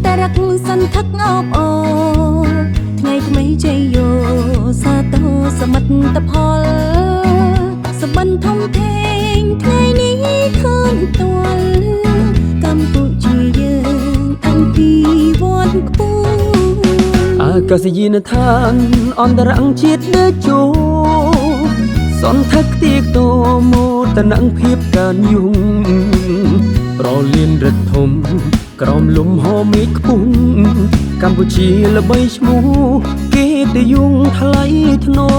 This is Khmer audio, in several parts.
តែរកសន្ធឹកអបអរថ្ងៃថ្មីជ័យយោសាទរសមិទ្ធផលសម្បត្តិធំធេងថ្ងៃនេះឃើញផ្ទាល់កម្ពុជាយើងអង្គពីវត្តខ្ពស់អាកាសយានដ្ឋានអន្តរជាតិដើជោសន្ធឹកទីតោមោតនងភាពកានយុងប្រលៀនរឹតធំក្រោមលំហមេឃខ្ពស់កម្ពុជាល្បីឈ្មោះគេទៅយងថ្លៃថ្នូរ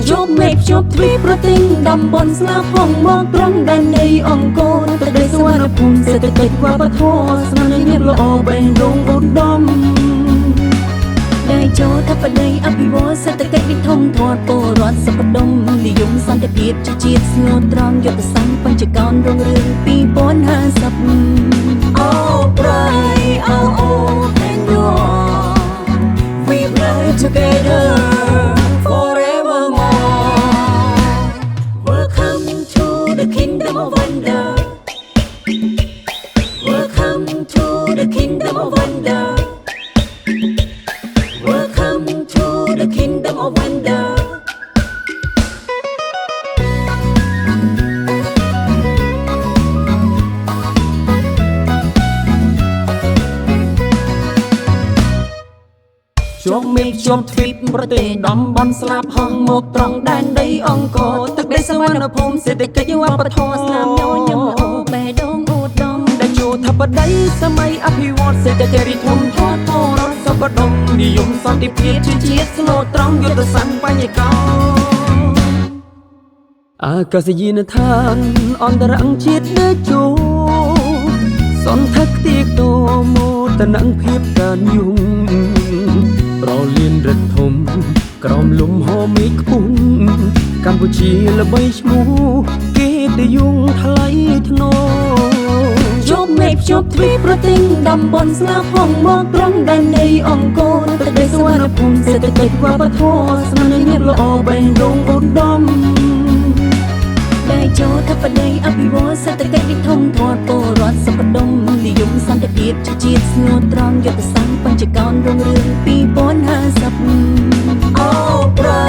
ជប់មេឃជប់ទ្វីបប្រទេសតំបន់ស្លាប់ហងមកត្រង់ដែនដីអង្គរទៅដីសុវណ្ណភូមិសេដ្ឋកិច្ចវប្បធម៌ស្នាមញៀនល្អបេះដូងឧត្តមដែលចូលថាបដីអភិវឌ្ឍសេដ្ឋកិច្ចវិធំធាត់ពលរដ្ឋសុខដុមនិយមសន្តិភាពជាតិស្ងួនត្រង់យុទ្ធសាស្ត្របញ្ចកោណរុងរឿង2050 Oh bright oh and you're we live together forevermore welcome to the kingdom of wonder welcome to the kingdom of wonder welcome to the kingdom of wonderជប់មេឃជប់ទ្វីបប្រទេសតំបន់ស្លាប់ហងមកត្រង់ដែនដីអង្គរទឹកដីសវណ្ណភូមិសេដ្ឋកិច្ចវប្បធម៌ស្នាមញញឹមល្អបេះដូងឧត្តមដែលជួថាបដីសម័យអភិវឌ្ឍសេដ្ឋកិច្ចរីធំធាត់ពលរដ្ឋសុខដុមនិយមសន្តិភាពជាតិស្លូតត្រង់យុទ្ធសាស្ត្របញ្ញកោអាកាសយានដ្ឋានអន្តរជាតិដើជោសន្ធឹកទីតោមោតនងភាពកានយុងប្រលៀនរឹតធំក្រោមលំហមេឃខ្ពស់កម្ពុជាល្បីឈ្មោះគេទៅយងថ្លៃថ្នូរជប់មេឃជប់ទ្វីបប្រទេសតំបន់ស្លាប់ហងមកត្រង់ដែនដីអង្គរទឹកដីសុវណ្ណភូមិសេដ្ឋកិច្ចវប្បធម៌ស្នាមញៀនល្អបេះដូងឧត្តមដែលចូលថាបដីអភិវឌ្ឍសេដ្ឋកិច្ចវិធំធាត់ពលរដ្ឋសុខដុមនិយមសន្តិភាពជាតិស្ងួនត្រង់យុទ្ធសាស្ត្របញ្ចកោណរុងរឿង2050 Oh bright